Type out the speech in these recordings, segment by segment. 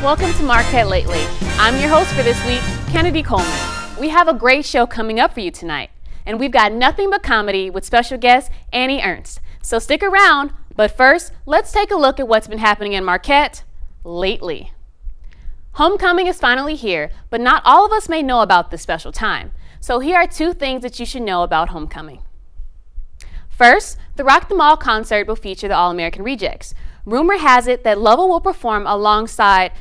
Welcome to Marquette Lately. I'm your host for this week, Kennedy Coleman. We have a great show coming up for you tonight, and we've got nothing but comedy with special guest Annie Ernst. So stick around, but first, let's take a look at what's been happening in Marquette lately. Homecoming is finally here, but not all of us may know about this special time. So here are 2 things that you should know about homecoming. First, the Rock the Mall concert will feature the All-American Rejects. Rumor has it that Lovell will perform alongside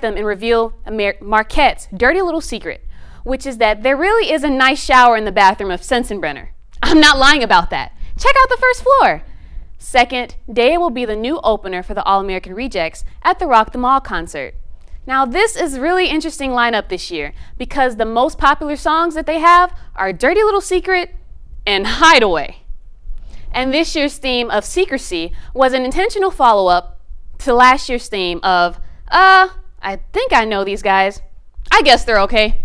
them and reveal Marquette's dirty little secret, which is that there really is a nice shower in the bathroom of Sensenbrenner. I'm not lying about that. Check out the first floor. Second, Daya will be the new opener for the All-American Rejects at the Rock the Mall concert. Now this is really interesting lineup this year because the most popular songs that they have are Dirty Little Secret and Hideaway. And this year's theme of secrecy was an intentional follow-up to last year's theme of, I think I know these guys. I guess they're okay.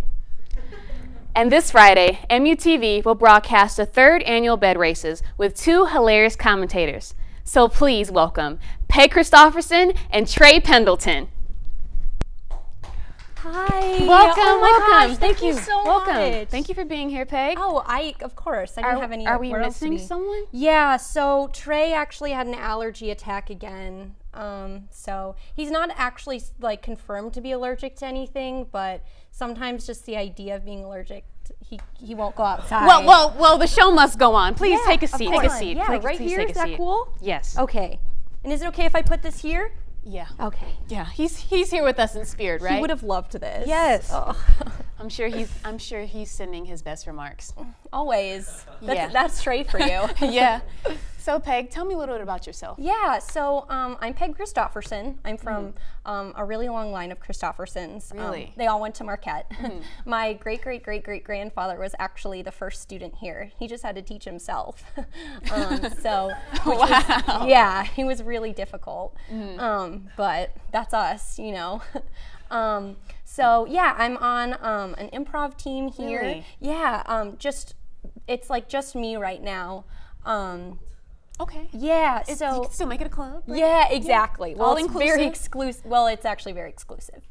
And this Friday, MUTV will broadcast the 3rd annual bed races with 2 hilarious commentators. So please welcome Peg Christopherson and Trey Pendleton. Hi. Welcome, oh my welcome. Gosh, thank you so welcome. much. Thank you for being here, Peg. Oh, of course. I didn't have any. Are we where else to missing be. someone? Yeah. So Trey actually had an allergy attack again. So he's not actually like confirmed to be allergic to anything, but sometimes just the idea of being allergic, he won't go outside. Well. The show must go on. Please Yeah, take a of seat. course. Take a seat. Yeah, please, right please here. take a Is that seat. cool? Yes. Okay. And is it okay if I put this here? Yeah. Okay. Yeah. He's here with us in spirit, right? He would have loved this. Yes. Oh. I'm sure he's sending his best remarks. Always. Yeah. That's straight for you. Yeah. So Peg, tell me a little bit about yourself. Yeah, so I'm Peg Christopherson. I'm from a really long line of Christophersons. Really? They all went to Marquette. My great-great-great-great-grandfather was actually the first student here. He just had to teach himself. Yeah, he was really difficult. But that's us, you know. So yeah, I'm on an improv team here. Really? Yeah, it's like just me right now. Okay. Yeah, You so can still make it a club. Right? yeah, exactly. Well, All it's inclusive? very exclusive. Well, it's actually very exclusive.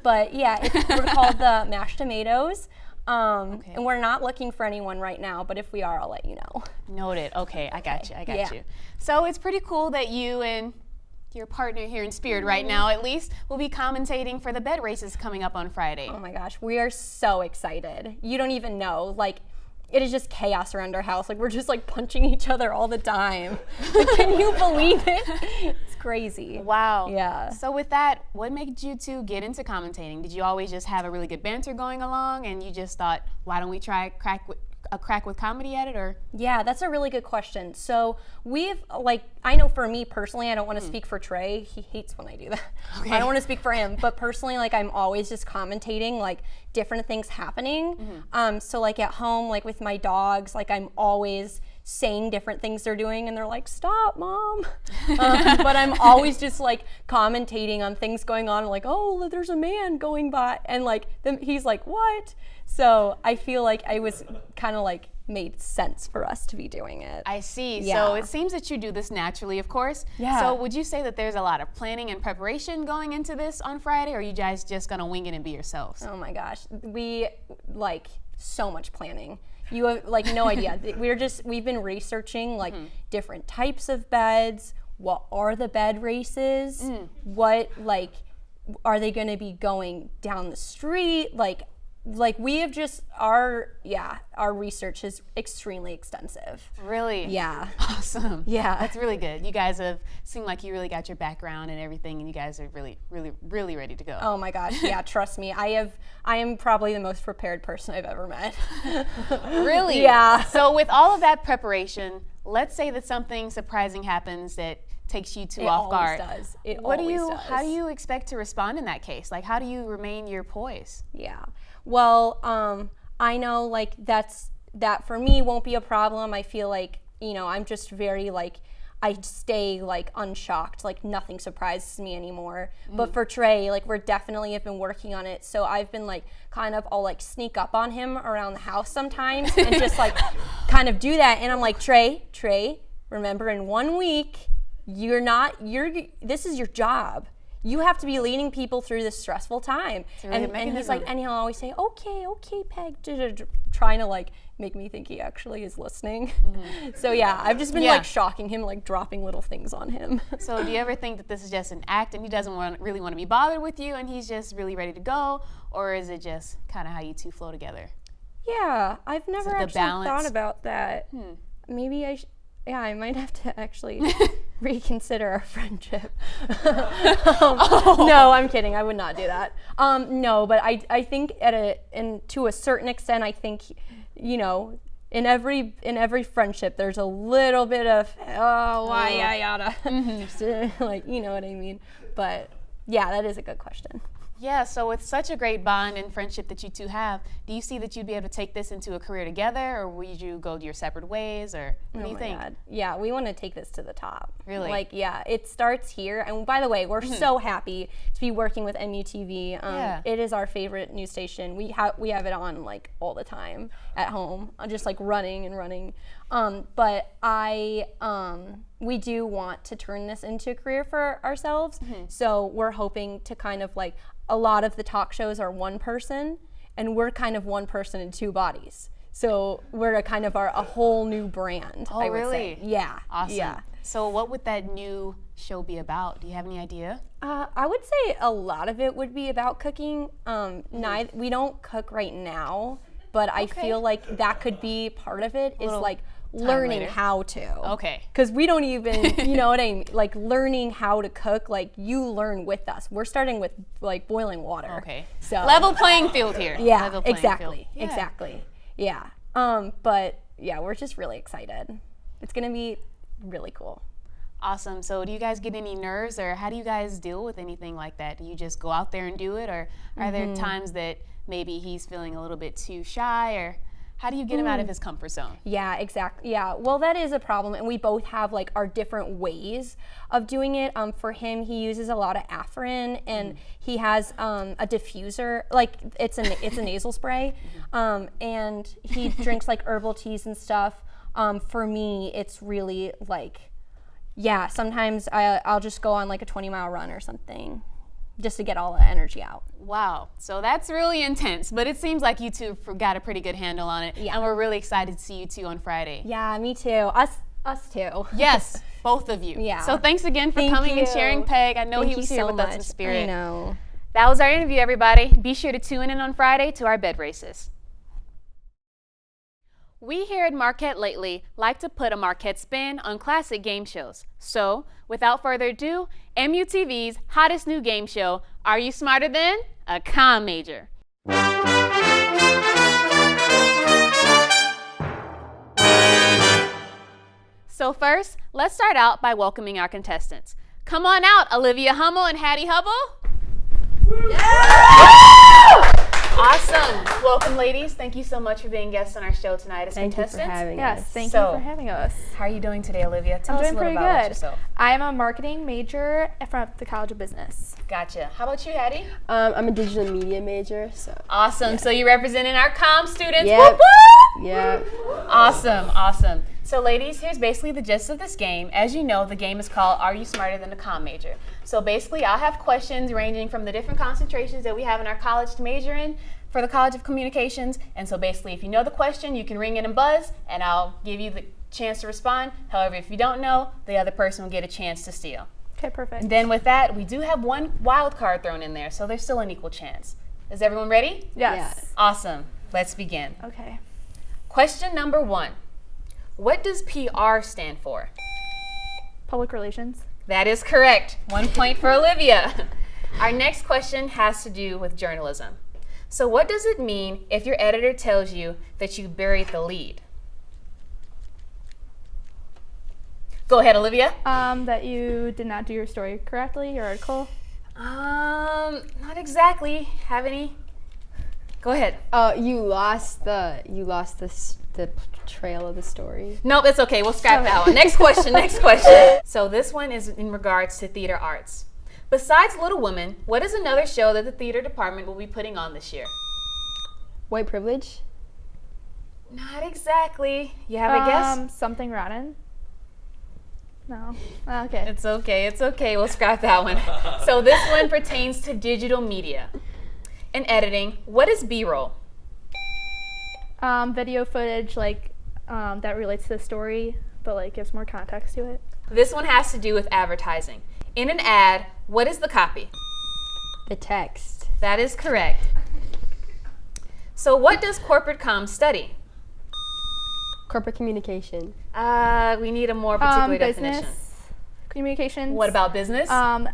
But yeah, we're called the Mashed Tomatoes. And we're not looking for anyone right now, but if we are, I'll let you know. Noted. Okay, I got you. Yeah. you. So it's pretty cool that you and your partner here in spirit right now, at least, will be commentating for the bed races coming up on Friday. Oh my gosh, we are so excited. You don't even know. Like, it is just chaos around our house. Like, we're just like punching each other all the time. Like, can you believe it? It's crazy. Wow. Yeah. So with that, what made you 2 get into commentating? Did you always just have a really good banter going along and you just thought, why don't we try a crack with comedy at it, or? Yeah, that's a really good question. So I know for me personally, I don't want to speak for Trey. He hates when I do that. Okay. I don't want to speak for him, but personally, like, I'm always just commentating like different things happening. So like at home, like with my dogs, like I'm always saying different things they're doing and they're like, stop, mom. But I'm always just like commentating on things going on, like, oh, there's a man going by, and like he's like, what? So I feel like I was kind of like made sense for us to be doing it. I see. Yeah. So it seems that you do this naturally, of course. Yeah. So would you say that there's a lot of planning and preparation going into this on Friday, or are you guys just gonna wing it and be yourselves? Oh my gosh, we like so much planning. You have like no idea. We've been researching like different types of beds. What are the bed races? What like are they going to be going down the street? Like we have just our research is extremely extensive. Really? Yeah. Awesome. Yeah. That's really good. You guys have seemed like you really got your background and everything, and you guys are really, really, really ready to go. Oh my gosh, yeah, trust me. I am probably the most prepared person I've ever met. Really? Yeah. So with all of that preparation, let's say that something surprising happens that takes you off guard. It always does. How do you expect to respond in that case? Like, how do you remain your poise? Yeah. Well, I know like that for me won't be a problem. I feel like, you know, I'm just very like, I stay like unshocked, like nothing surprises me anymore. But for Trey, like we're definitely have been working on it. So I've been like kind of all like sneak up on him around the house sometimes and just like kind of do that. And I'm like, Trey, remember in 1 week, this is your job. you have to be leading people through this stressful time. really a And he's mechanism. like, and he'll always say, okay, Peg, trying to like make me think he actually is listening. So yeah, I've just been Yeah. like shocking him, like dropping little things on him. So do you ever think that this is just an act and he doesn't really want to be bothered with you and he's just really ready to go? Or is it just kind of how you two flow together? Yeah, I've never the actually balance? thought about that. Maybe I might have to actually reconsider our friendship. No, I'm kidding. I would not do that. No, but I think to a certain extent, I think, you know, in every friendship, there's a little bit of why yada, like, you know what I mean. But yeah, that is a good question. Yeah, so with such a great bond and friendship that you two have, do you see that you'd be able to take this into a career together, or would you go your separate ways, or what do you think? God. Yeah, we want to take this to the top. Really? Like, yeah, it starts here. And by the way, we're so happy to be working with MUTV. Yeah. It is our favorite news station. We have it on like all the time at home, just like running and running. But we do want to turn this into a career for ourselves. So we're hoping to kind of like, a lot of the talk shows are one person, and we're kind of one person in two bodies. So we're a whole new brand. Oh, I would really? say. Yeah. Awesome. Yeah. So what would that new show be about? Do you have any idea? I would say a lot of it would be about cooking. We don't cook right now, but I feel like that could be part of it. Is like learning later. how to. Okay. Because we don't even, you know what I mean? Like learning how to cook, like you learn with us. We're starting with like boiling water. Okay. So Level playing field here. yeah, Level playing exactly, field. Yeah. exactly. Yeah. But yeah, we're just really excited. It's gonna be really cool. Awesome. So do you guys get any nerves, or how do you guys deal with anything like that? Do you just go out there and do it, or are there times that maybe he's feeling a little bit too shy, or how do you get him out of his comfort zone? Yeah, exactly. Yeah, well, that is a problem, and we both have like our different ways of doing it. For him, he uses a lot of Afrin, and he has a diffuser, like it's a nasal spray, and he drinks like herbal teas and stuff. For me, it's really like, yeah, sometimes I'll just go on like a 20-mile run or something, just to get all the energy out. Wow. So that's really intense, but it seems like you two got a pretty good handle on it. Yeah. And we're really excited to see you two on Friday. Yeah, me too. Us too. Yes, both of you. Yeah. So thanks again for Thank coming and you. sharing, Peg. I know Thank he you was here so with us in much. spirit. I know. That was our interview, everybody. Be sure to tune in on Friday to our bed races. We here at Marquette Lately like to put a Marquette spin on classic game shows. So, without further ado, MUTV's hottest new game show, Are You Smarter Than a Comm Major? So first, let's start out by welcoming our contestants. Come on out, Olivia Hummel and Hattie Hubble. Awesome. Welcome, ladies. Thank you so much for being guests on our show tonight as contestants. Yes, thank you So- for having us. How are you doing today, Olivia? Tell I'm us a doing little pretty about good. yourself. I am a marketing major from the College of Business. Gotcha. How about you, Hattie? I'm a digital media major, so Awesome. So you're representing our comm students. Yep. Whoop, whoop! yeah. Awesome, awesome. So ladies, here's basically the gist of this game. As you know, the game is called Are You Smarter Than a Comm Major? So basically, I'll have questions ranging from the different concentrations that we have in our college to major in for the College of Communications. And so basically, if you know the question, you can ring in and buzz, and I'll give you the chance to respond. However, if you don't know, the other person will get a chance to steal. Okay, perfect. And then with that, we do have one wild card thrown in there, so there's still an equal chance. Is everyone ready? Yes. Awesome. Let's begin. Okay. Question number 1. What does PR stand for? Public relations. That is correct. 1 point for Olivia. Our next question has to do with journalism. So what does it mean if your editor tells you that you buried the lead? Go ahead, Olivia. That you did not do your story correctly, your article. Not exactly. Have any? Go ahead. You lost the trail of the story. Nope, it's okay. We'll scrap that one. Next question, next question. So this one is in regards to theater arts. Besides Little Women, what is another show that the theater department will be putting on this year? White privilege. Not exactly. You have a guess? Something rotten. No. Okay. It's okay. It's okay. We'll scrap that one. So this one pertains to digital media. In editing, what is B-roll? Video footage that relates to the story, but like gives more context to it. This one has to do with advertising. In an ad, what is the copy? The text. That is correct. So what does corporate comms study? Corporate communication. We need a more particular definition. Business communications. What about business?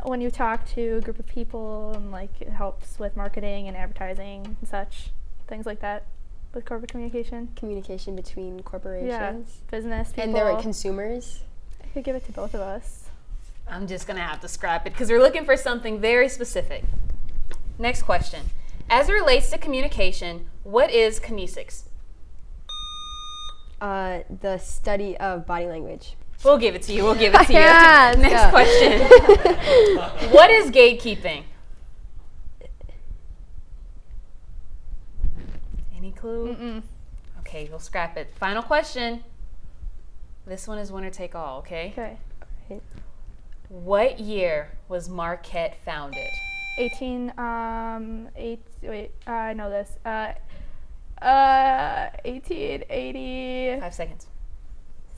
When you talk to a group of people and like it helps with marketing and advertising and such, things like that with corporate communication. Communication between corporations. Business people. And their consumers. I could give it to both of us. I'm just gonna have to scrap it because we're looking for something very specific. Next question. As it relates to communication, what is kinesics? The study of body language. We'll give it to you. We'll give it to you. Yeah, let's Next go. question. What is gatekeeping? Any clue? Mm-mm. Okay, we'll scrap it. Final question. This one is winner take all, okay? Okay. What year was Marquette founded? I know this. 1880. 5 seconds.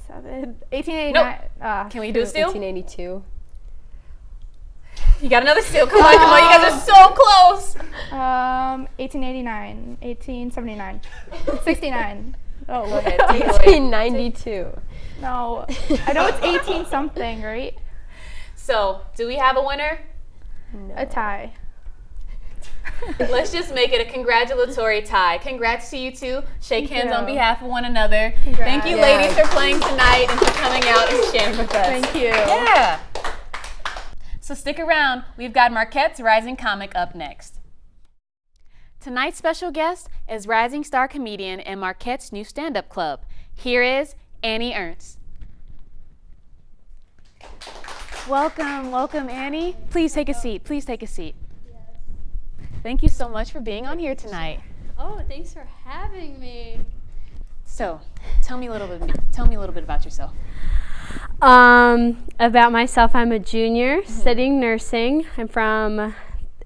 1889. Can we do a steal? 1882. You got another steal. Come on, come on. You guys are so close. 1889. 1879. 69. Oh, Go Lord. ahead. Take it away. 1892. No. I know it's 18 something, right? So, do we have a winner? No. A tie. Let's just make it a congratulatory tie. Congrats to you two. Shake Thank hands you. on behalf of one another. Congrats. Thank you, Yeah. ladies, for playing tonight and for coming out and sharing with us. Thank you. Yeah. So stick around. We've got Marquette's Rising Comic up next. Tonight's special guest is rising star comedian and Marquette's new stand-up club. Here is Annie Ernst. Welcome, welcome, Annie. Please take a seat. Please take a seat. Thank you so much for being on here tonight. Oh, thanks for having me. So, tell me a little bit about yourself. About myself, I'm a junior studying nursing. I'm from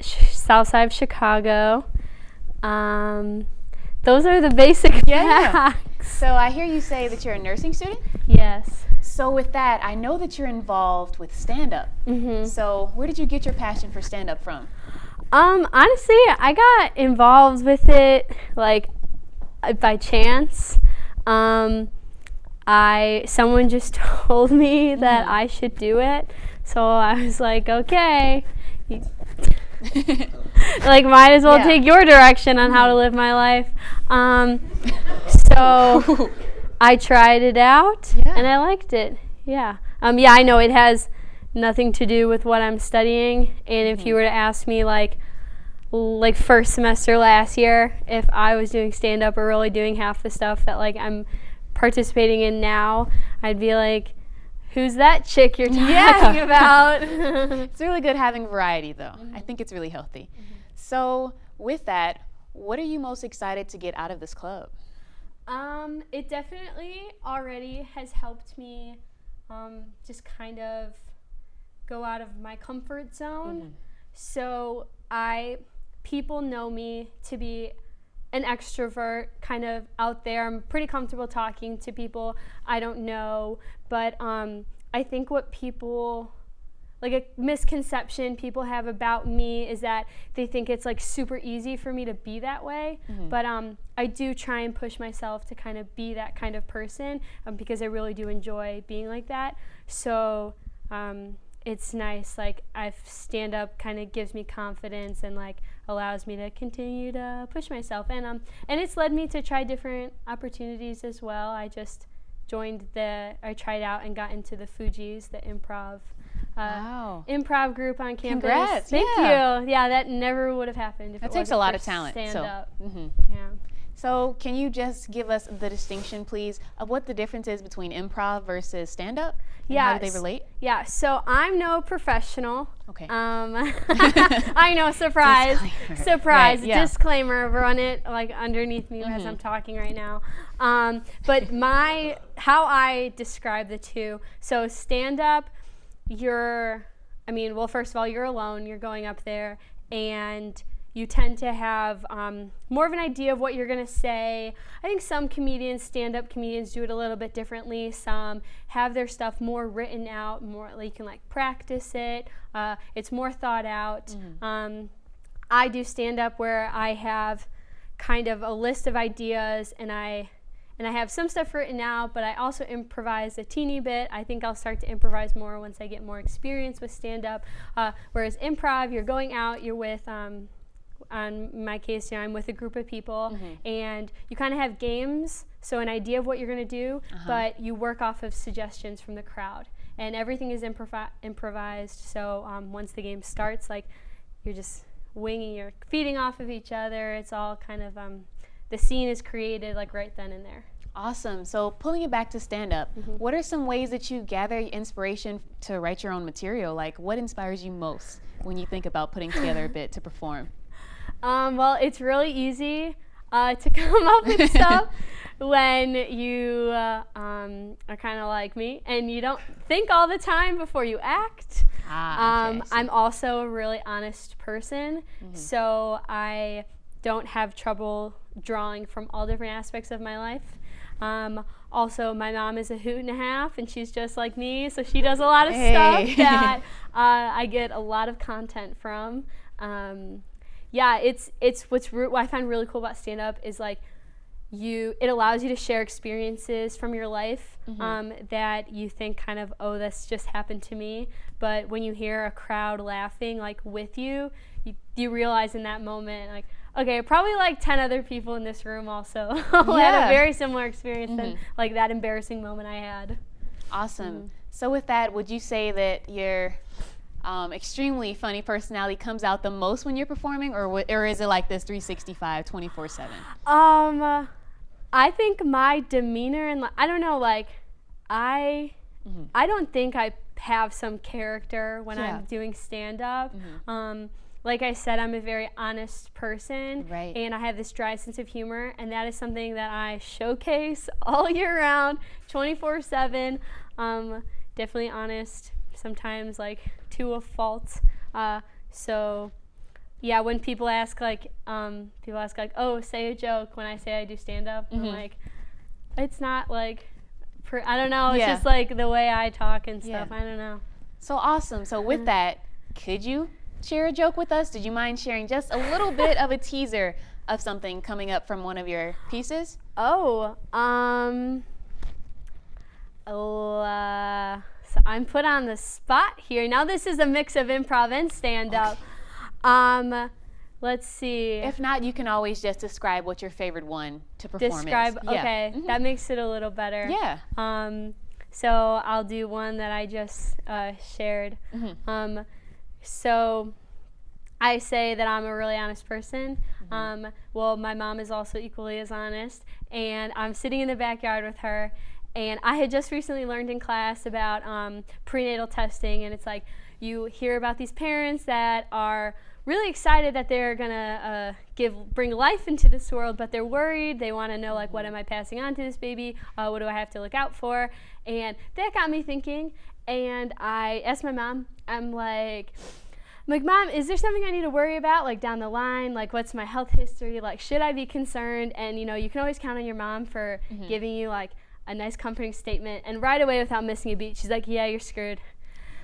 South Side of Chicago. Those are the basic facts. So I hear you say that you're a nursing student. Yes. So with that, I know that you're involved with stand-up. So where did you get your passion for stand-up from? Honestly, I got involved with it like by chance. Someone just told me that I should do it, so I was like, okay. Like, might as well take your direction on how to live my life. So I tried it out and I liked it. Yeah. I know it has nothing to do with what I'm studying. And if you were to ask me like first semester last year, if I was doing stand-up or really doing half the stuff that like I'm participating in now, I'd be like, who's that chick you're talking about? It's really good having variety, though. I think it's really healthy. So with that, what are you most excited to get out of this club? It definitely already has helped me just kind of go out of my comfort zone. So people know me to be an extrovert, kind of out there. I'm pretty comfortable talking to people I don't know, but I think what people, like a misconception people have about me is that they think it's like super easy for me to be that way, but I do try and push myself to kind of be that kind of person because I really do enjoy being like that. So it's nice, like stand up kind of gives me confidence and like allows me to continue to push myself, and it's led me to try different opportunities as well. I just I tried out and got into the Fugees, the improv group on campus. Congrats. Thank you. Yeah, that never would have happened if That it takes wasn't a lot for of talent. Stand So, up. mhm. Yeah. So can you just give us the distinction, please, of what the difference is between improv versus stand-up? And how do they Yes. relate? Yeah, so I'm no professional. Okay. I know, surprise. Disclaimer. Surprise. Right, yeah. Disclaimer, run it like underneath me as I'm talking right now. But how I describe the two, so stand up, first of all, you're alone, you're going up there, and you tend to have more of an idea of what you're going to say. I think some comedians, stand-up comedians, do it a little bit differently. Some have their stuff more written out, more like you can like practice it. It's more thought out. I do stand-up where I have kind of a list of ideas, and I have some stuff written out, but I also improvise a teeny bit. I think I'll start to improvise more once I get more experience with stand-up. Whereas improv, you're going out, you're with on my case, I'm with a group of people, and you kind of have games, so an idea of what you're going to do, but you work off of suggestions from the crowd, and everything is improvised. So once the game starts, like you're just winging, you're feeding off of each other. It's all kind of the scene is created like right then and there. Awesome. So pulling it back to stand-up, what are some ways that you gather inspiration to write your own material? Like, what inspires you most when you think about putting together a bit to perform? Well, it's really easy to come up with stuff when you are kind of like me and you don't think all the time before you act. Okay, I see. I'm also a really honest person, so I don't have trouble drawing from all different aspects of my life. Also, my mom is a hoot and a half, and she's just like me, so she does a lot of stuff that I get a lot of content from. Yeah, it's what I find really cool about stand-up is like it allows you to share experiences from your life that you think kind of, oh, this just happened to me. But when you hear a crowd laughing like with you realize in that moment, like, okay, probably like 10 other people in this room also had a very similar experience than like that embarrassing moment I had. Awesome. So with that, would you say that your extremely funny personality comes out the most when you're performing, or is it like this 365, 24/7? I think my demeanor and I don't know, like I don't think I have some character when I'm doing stand-up. Like I said, I'm a very honest person, and I have this dry sense of humor, and that is something that I showcase all year round, 24/7. Definitely honest, sometimes like to a fault. So yeah, when people ask like, oh, say a joke when I say I do stand-up, I'm like, it's not like, I don't know, it's just like the way I talk and stuff, I don't know. So awesome. So with that, could you share a joke with us? Did you mind sharing just a little bit of a teaser of something coming up from one of your pieces? Oh, so I'm put on the spot here. Now this is a mix of improv and stand-up. Let's see. If not, you can always just describe what your favorite one to perform is. Okay, that makes it a little better. Yeah. So I'll do one that I just shared. So I say that I'm a really honest person. Well, my mom is also equally as honest, and I'm sitting in the backyard with her, and I had just recently learned in class about prenatal testing, and it's like you hear about these parents that are really excited that they're gonna bring life into this world, but they're worried. They want to know, like, what am I passing on to this baby? What do I have to look out for? And that got me thinking, and I asked my mom, I'm like, Mom, is there something I need to worry about, like, down the line? Like, what's my health history? Like, should I be concerned? And, you can always count on your mom for giving you, like, a nice comforting statement. And right away, without missing a beat, she's like, yeah, you're screwed.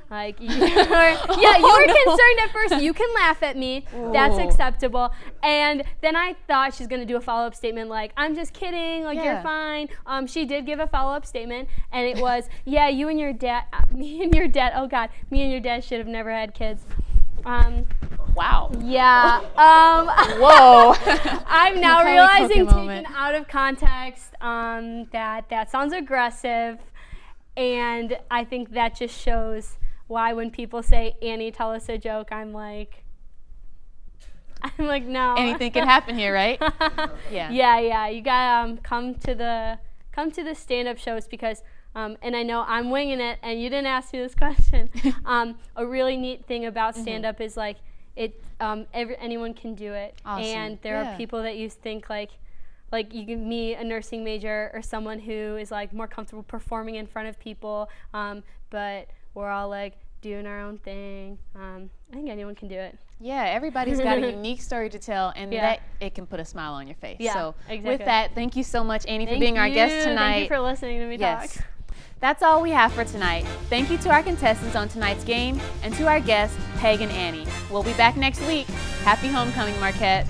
Like, you were concerned at first. You can laugh at me. That's acceptable. And then I thought she's going to do a follow-up statement like, I'm just kidding. Like, you're fine. She did give a follow-up statement. And it was, yeah, me and your dad, me and your dad should have never had kids. Wow. Yeah. Whoa. I'm now Macaulay realizing, Culkin taken moment. out of context, that sounds aggressive. And I think that just shows why when people say, Annie, tell us a joke, I'm like, I'm like, no. Anything can happen here, right? Yeah. Yeah. You gotta come to the stand-up shows because, and I know I'm winging it, and you didn't ask me this question. A really neat thing about stand-up is like anyone can do it, Awesome. and there Yeah. are people that you think like you can meet a nursing major or someone who is like more comfortable performing in front of people, but we're all like doing our own thing. I think anyone can do it. Yeah, everybody's got a unique story to tell, and Yeah. that it can put a smile on your face. Yeah, So exactly. with that, thank you so much, Annie, for Thank being our guest you. tonight. Thank you for listening to me Yes. talk. That's all we have for tonight. Thank you to our contestants on tonight's game and to our guests, Peg and Annie. We'll be back next week. Happy homecoming, Marquette.